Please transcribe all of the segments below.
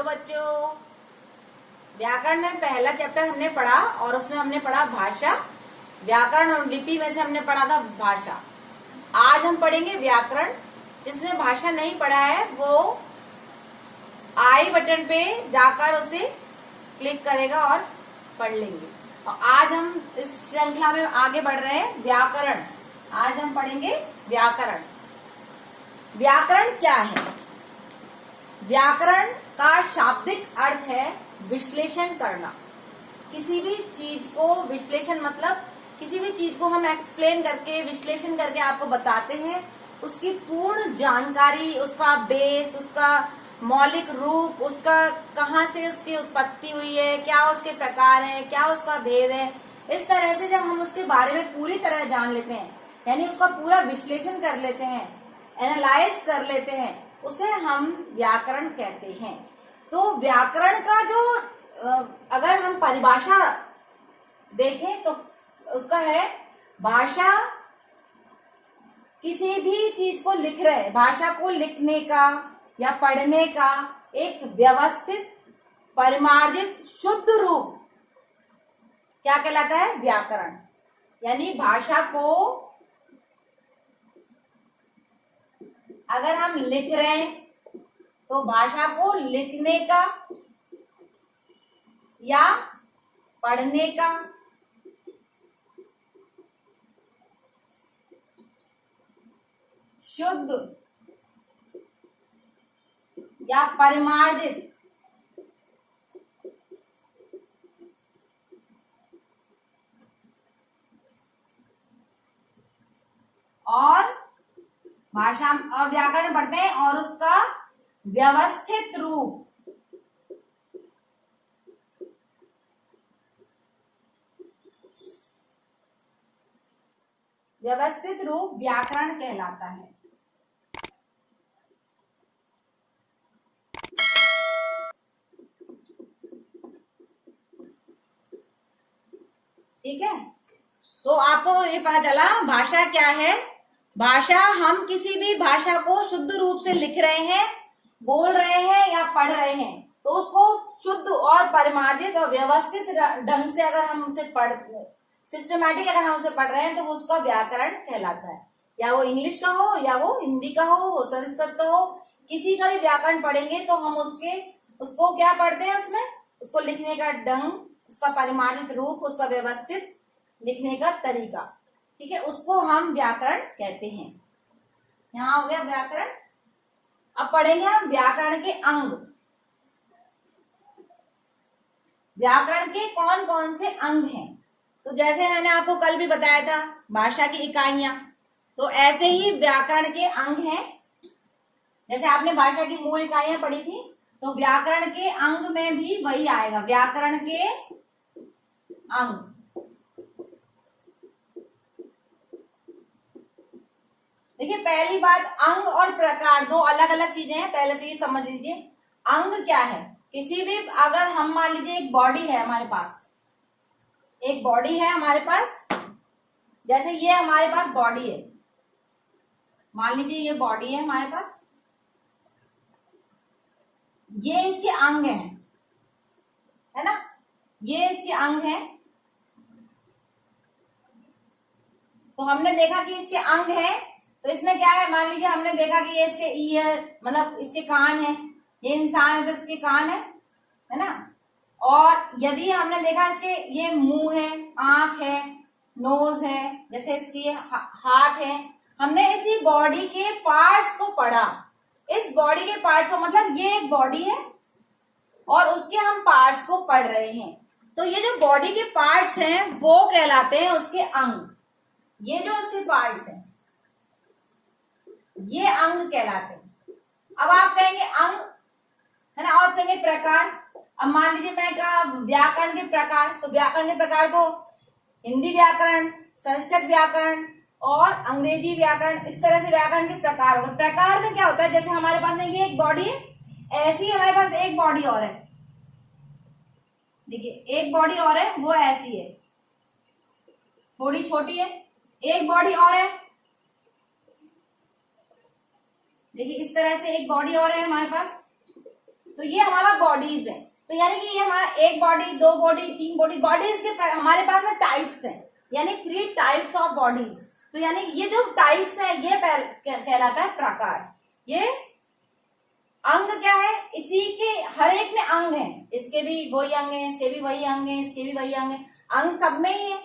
Hello बच्चों, व्याकरण में पहला चैप्टर हमने पढ़ा और उसमें हमने पढ़ा भाषा। व्याकरण और लिपि में से हमने पढ़ा था भाषा। आज हम पढ़ेंगे व्याकरण। जिसने भाषा नहीं पढ़ा है वो आई बटन पे जाकर उसे क्लिक करेगा और पढ़ लेंगे। और आज हम इस श्रृंखला में आगे बढ़ रहे हैं व्याकरण। आज हम पढ़ेंगे व्याकरण। व्याकरण क्या है? व्याकरण का शाब्दिक अर्थ है विश्लेषण करना। किसी भी चीज को विश्लेषण मतलब किसी भी चीज को हम एक्सप्लेन करके विश्लेषण करके आपको बताते हैं, उसकी पूर्ण जानकारी, उसका बेस, उसका मौलिक रूप, उसका कहाँ से उसकी उत्पत्ति हुई है, क्या उसके प्रकार है, क्या उसका भेद है। इस तरह से जब हम उसके बारे में पूरी तरह जान लेते हैं, यानी उसका पूरा विश्लेषण कर लेते हैं, एनालाइज कर लेते हैं, उसे हम व्याकरण कहते हैं। तो व्याकरण का जो अगर हम परिभाषा देखें तो उसका है भाषा किसी भी चीज को लिख रहे, भाषा को लिखने का या पढ़ने का एक व्यवस्थित परिमार्जित शुद्ध रूप क्या कहलाता है? व्याकरण। यानी भाषा को अगर हम लिख रहे हैं तो भाषा को लिखने का या पढ़ने का शुद्ध या परिमार्जित और भाषा और व्याकरण पढ़ते हैं और उसका व्यवस्थित रूप व्याकरण कहलाता है। ठीक है, तो आपको ये पता चला भाषा क्या है। भाषा, हम किसी भी भाषा को शुद्ध रूप से लिख रहे हैं, बोल रहे हैं या पढ़ रहे हैं, तो उसको शुद्ध और परिमार्जित और व्यवस्थित ढंग से अगर हम उसे सिस्टमैटिक अगर हम उसे पढ़ रहे हैं तो वो उसका व्याकरण कहलाता है। या वो इंग्लिश का हो, या वो हिंदी का हो, संस्कृत का हो, किसी का भी व्याकरण पढ़ेंगे तो हम उसको क्या पढ़ते हैं, उसमें उसको लिखने का ढंग, उसका परिमार्जित रूप, उसका व्यवस्थित लिखने का तरीका, ठीक है, उसको हम व्याकरण कहते हैं। यहाँ हो गया व्याकरण। अब पढ़ेंगे हम व्याकरण के अंग। व्याकरण के कौन कौन से अंग हैं? तो जैसे मैंने आपको कल भी बताया था भाषा की इकाइयां, तो ऐसे ही व्याकरण के अंग हैं। जैसे आपने भाषा की मूल इकाइयां पढ़ी थी, तो व्याकरण के अंग में भी वही आएगा, व्याकरण के अंग। देखिए, पहली बात, अंग और प्रकार दो अलग अलग चीजें हैं, पहले तो ये समझ लीजिए। अंग क्या है? किसी भी, अगर हम मान लीजिए एक बॉडी है हमारे पास, एक बॉडी है हमारे पास, जैसे ये हमारे पास बॉडी है, मान लीजिए ये बॉडी है हमारे पास, ये इसके अंग है ना, ये इसके अंग है। तो हमने देखा कि इसके अंग है, तो इसमें क्या है, मान लीजिए हमने देखा कि ये इसके ईयर मतलब इसके कान है, ये इंसान है तो इसके कान है ना। और यदि हमने देखा इसके ये मुंह है, आंख है, नोज है, जैसे इसकी हाथ है, हमने इसी बॉडी के पार्ट्स को पढ़ा। इस बॉडी के पार्ट्स को, मतलब ये एक बॉडी है और उसके हम पार्ट्स को पढ़ रहे हैं, तो ये जो बॉडी के पार्ट्स हैं वो कहलाते हैं उसके अंग। ये जो उसके पार्ट्स हैं ये अंग कहलाते हैं। अब आप कहेंगे अंग है ना, और कहेंगे प्रकार। अब मान लीजिए मैं कहा व्याकरण के प्रकार, तो व्याकरण के प्रकार तो हिंदी व्याकरण, संस्कृत व्याकरण और अंग्रेजी व्याकरण, इस तरह से व्याकरण के प्रकार हो गए। प्रकार में क्या होता है, जैसे हमारे पास में ये एक बॉडी है, ऐसी हमारे पास एक बॉडी और है, देखिए एक बॉडी और है, वो ऐसी है, थोड़ी छोटी है। एक बॉडी और है, देखिए इस तरह से एक बॉडी और है हमारे पास, तो ये हमारा बॉडीज है। तो यानी कि ये हमारा एक बॉडी, दो बॉडी, तीन बॉडी, बॉडीज के हमारे पास में टाइप्स हैं, यानी 3 टाइप्स ऑफ बॉडीज। तो यानी ये जो टाइप्स है ये कहलाता है प्रकार। ये अंग क्या है, इसी के हर एक में अंग है, इसके भी वही अंग है, इसके भी वही अंग है, इसके भी वही अंग है, अंग सब में ही है,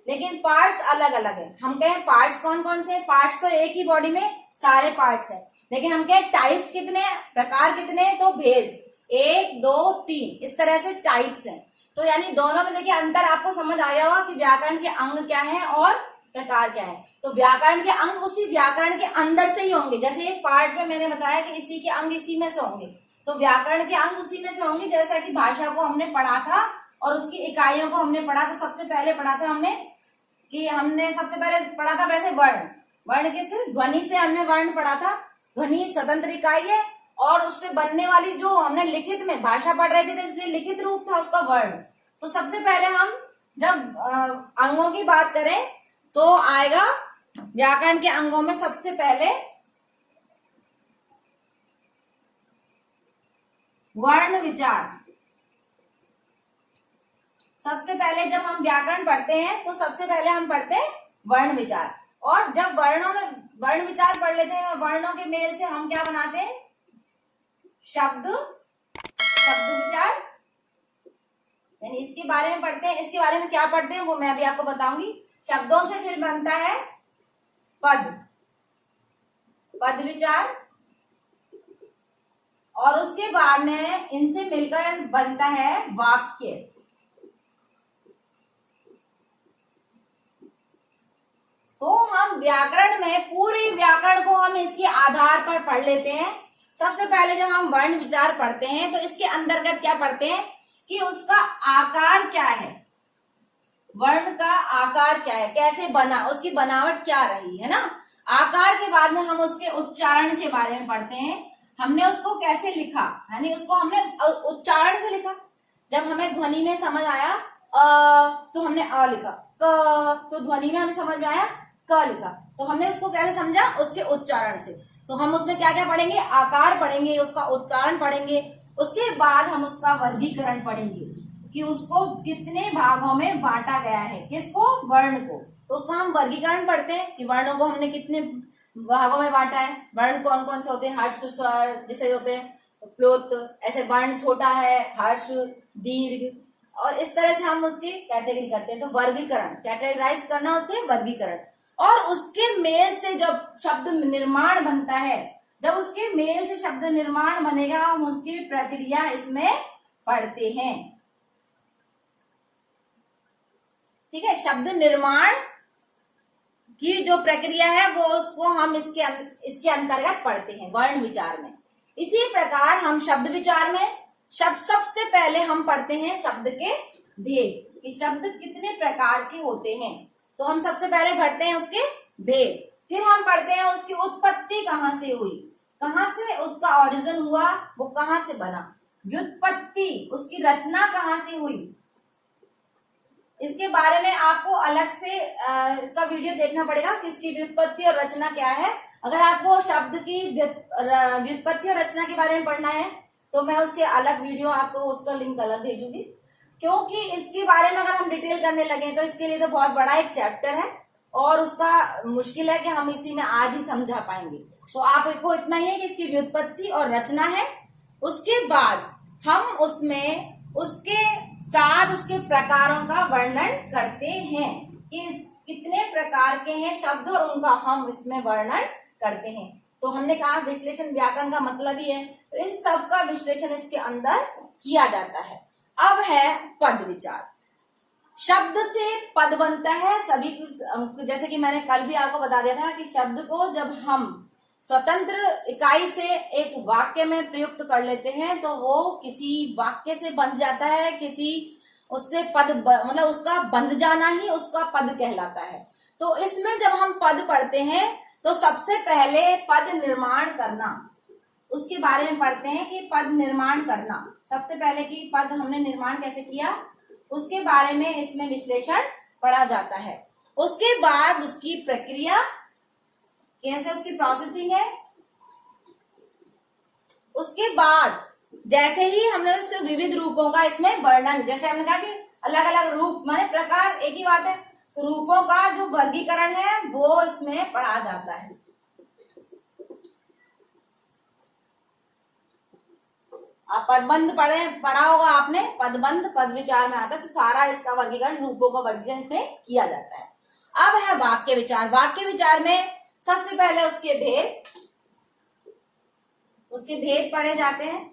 लेकिन पार्ट्स अलग अलग है। हम कहें पार्ट्स कौन कौन से हैं, पार्ट्स तो एक ही बॉडी में सारे पार्ट्स हैं, लेकिन हम कहें टाइप्स कितने हैं, प्रकार कितने हैं, तो भेद 1 2 3 इस तरह से टाइप्स हैं। तो यानी दोनों में देखिए अंतर आपको समझ आया होगा कि व्याकरण के अंग क्या है और प्रकार क्या है। तो व्याकरण के अंग उसी व्याकरण के अंदर से ही होंगे, जैसे एक पार्ट में मैंने बताया कि इसी के अंग इसी में से होंगे, तो व्याकरण के अंग उसी में से होंगे। जैसा कि भाषा को हमने पढ़ा था और उसकी इकाइयों को हमने पढ़ा, तो सबसे पहले पढ़ा था हमने सबसे पहले पढ़ा था वैसे वर्ण, वर्ण के सिर्फ ध्वनि से हमने वर्ण पढ़ा था। ध्वनि स्वतंत्र इकाई है और उससे बनने वाली जो हमने लिखित में भाषा पढ़ रहे थे तो इसलिए लिखित रूप था उसका वर्ण। तो सबसे पहले हम जब अंगों की बात करें तो आएगा व्याकरण के अंगों में सबसे पहले वर्ण विचार। सबसे पहले जब हम व्याकरण पढ़ते हैं तो सबसे पहले हम पढ़ते हैं वर्ण विचार, और जब वर्णों में वर्ण विचार पढ़ लेते हैं और वर्णों के मेल से हम क्या बनाते हैं, शब्द विचार, यानी इसके बारे में पढ़ते हैं। इसके बारे में क्या पढ़ते हैं वो मैं अभी आपको बताऊंगी। शब्दों से फिर बनता है पद विचार, और उसके बाद में इनसे मिलकर बनता है वाक्य। तो हम व्याकरण में पूरी व्याकरण को हम इसके आधार पर पढ़ लेते हैं। सबसे पहले जब हम वर्ण विचार पढ़ते हैं तो इसके अंतर्गत क्या पढ़ते हैं कि उसका आकार क्या है, वर्ण का आकार क्या है, कैसे बना, उसकी बनावट क्या रही है ना। आकार के बाद में हम उसके उच्चारण के बारे में पढ़ते हैं, हमने उसको कैसे लिखा, यानी उसको हमने उच्चारण से लिखा। जब हमें ध्वनि में समझ आया तो हमने अ लिखा, क तो ध्वनि में हमें समझ में आया क लिखा, तो हमने उसको कैसे समझा, उसके उच्चारण से। तो हम उसमें क्या क्या पढ़ेंगे, आकार पढ़ेंगे, उसका उच्चारण पढ़ेंगे, उसके बाद हम उसका वर्गीकरण पढ़ेंगे कि उसको कितने भागों में बांटा गया है, किसको, वर्ण को। तो उसका हम वर्गीकरण पढ़ते हैं कि वर्णों को हमने कितने भागों में बांटा है, वर्ण कौन कौन से होते हैं, हर्ष स्वर जैसे होते हैं, प्लोत, ऐसे वर्ण छोटा है, हर्ष, दीर्घ, और इस तरह से हम उसकी कैटेगरी करते हैं। तो वर्गीकरण, कैटेगराइज करना, उससे वर्गीकरण, और उसके मेल से जब शब्द निर्माण बनता है, जब उसके मेल से शब्द निर्माण बनेगा हम उसकी प्रक्रिया इसमें पढ़ते हैं। ठीक है, शब्द निर्माण की जो प्रक्रिया है वो उसको हम इसके अंतर्गत पढ़ते हैं वर्ण विचार में। इसी प्रकार हम शब्द विचार में सबसे पहले हम पढ़ते हैं शब्द के भेद, कि शब्द कितने प्रकार के होते हैं। तो हम सबसे पहले पढ़ते हैं उसके भेद, फिर हम पढ़ते हैं उसकी उत्पत्ति कहाँ से हुई, कहाँ से उसका ओरिजिन हुआ, वो कहाँ से बना, व्युत्पत्ति, उसकी रचना कहाँ से हुई। इसके बारे में आपको अलग से इसका वीडियो देखना पड़ेगा कि इसकी व्युत्पत्ति और रचना क्या है। अगर आपको शब्द की व्युत्पत्ति और रचना के बारे में पढ़ना है तो मैं उसके अलग वीडियो आपको उसका लिंक अलग भेजूंगी, क्योंकि इसके बारे में अगर हम डिटेल करने लगे तो इसके लिए तो बहुत बड़ा एक चैप्टर है और उसका मुश्किल है कि हम इसी में आज ही समझा पाएंगे। तो आपको इतना ही है कि इसकी व्युत्पत्ति और रचना है। उसके बाद हम उसमें उसके साथ उसके प्रकारों का वर्णन करते हैं कि कितने प्रकार के हैं शब्द, और उनका हम इसमें वर्णन करते हैं। तो हमने कहा विश्लेषण व्याकरण का मतलब ही है, तो इन सब का विश्लेषण इसके अंदर किया जाता है। अब है पद विचार। शब्द से पद बनता है सभी, जैसे कि मैंने कल भी आपको बता दिया था कि शब्द को जब हम स्वतंत्र इकाई से एक वाक्य में प्रयुक्त कर लेते हैं तो वो किसी वाक्य से बन जाता है, किसी उससे पद मतलब उसका बंध जाना ही उसका पद कहलाता है। तो इसमें जब हम पद पढ़ते हैं तो सबसे पहले पद निर्माण करना, उसके बारे में पढ़ते हैं कि पद निर्माण करना, सबसे पहले कि पद हमने निर्माण कैसे किया उसके बारे में इसमें विश्लेषण पढ़ा जाता है। उसके बाद उसकी प्रक्रिया कैसे, उसकी प्रोसेसिंग है। उसके बाद जैसे ही हमने इसके विविध रूपों का इसमें वर्णन, जैसे हमने कहा कि अलग अलग रूप माने प्रकार एक ही बात है, तो रूपों का जो वर्गीकरण है वो इसमें पढ़ा जाता है। आप पदबंध पढ़ा होगा आपने, पदबंध पद विचार में आता है, तो सारा इसका वर्गीकरण, रूपों का वर्गीकरण इसमें किया जाता है। अब है वाक्य विचार। वाक्य विचार में सबसे पहले उसके भेद पढ़े जाते हैं।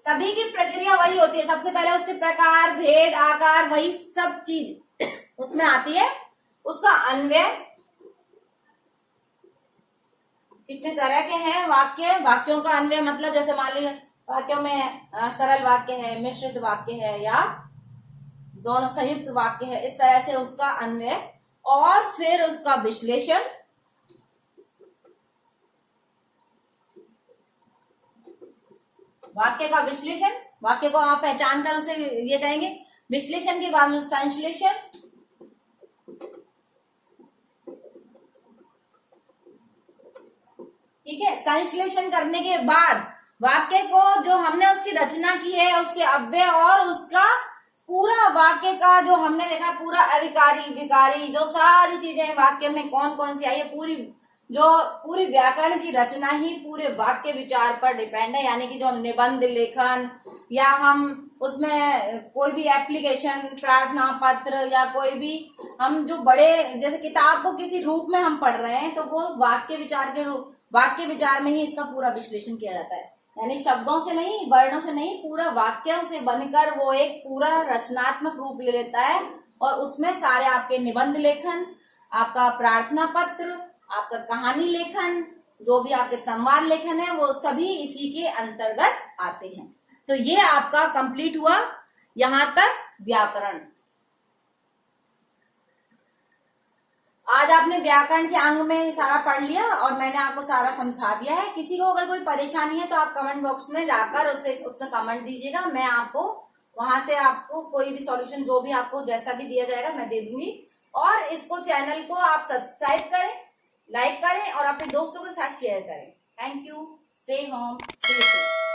सभी की प्रक्रिया वही होती है, सबसे पहले उसके प्रकार, भेद, आकार, वही सब चीज उसमें आती है। उसका अन्वय, कितने तरह के हैं वाक्य, वाक्यों का अन्वय मतलब जैसे मान लीजिए वाक्यों में सरल वाक्य है, मिश्रित वाक्य है, या दोनों संयुक्त वाक्य है, इस तरह से उसका अन्वय। और फिर उसका विश्लेषण, वाक्य का विश्लेषण, वाक्य को आप पहचान कर उसे ये कहेंगे। विश्लेषण के बाद संश्लेषण, ठीक है। संश्लेषण करने के बाद वाक्य को जो हमने उसकी रचना की है, उसके अव्यय और उसका पूरा वाक्य का जो हमने देखा पूरा अविकारी विकारी जो सारी चीजें वाक्य में कौन कौन सी आई है, पूरी व्याकरण की रचना ही पूरे वाक्य विचार पर डिपेंड है। यानी कि जो निबंध लेखन या हम उसमें कोई भी एप्लीकेशन, प्रार्थना पत्र या कोई भी हम जो बड़े जैसे किताब को किसी रूप में हम पढ़ रहे हैं, तो वो वाक्य विचार में ही इसका पूरा विश्लेषण किया जाता है। यानी शब्दों से नहीं, वर्णों से नहीं, पूरा वाक्यों से बनकर वो एक पूरा रचनात्मक रूप ले लेता है। और उसमें सारे आपके निबंध लेखन, आपका प्रार्थना पत्र, आपका कहानी लेखन, जो भी आपके संवाद लेखन है, वो सभी इसी के अंतर्गत आते हैं। तो ये आपका कंप्लीट हुआ यहां तक व्याकरण। आज आपने व्याकरण के अंग में सारा पढ़ लिया और मैंने आपको सारा समझा दिया है। किसी को अगर कोई परेशानी है तो आप कमेंट बॉक्स में जाकर उसमें कमेंट दीजिएगा, मैं आपको वहां से आपको कोई भी सॉल्यूशन जो भी आपको जैसा भी दिया जाएगा मैं दे दूंगी। और इसको चैनल को आप सब्सक्राइब करें, लाइक करें और अपने दोस्तों के साथ शेयर करें। Thank you. Stay home, stay safe.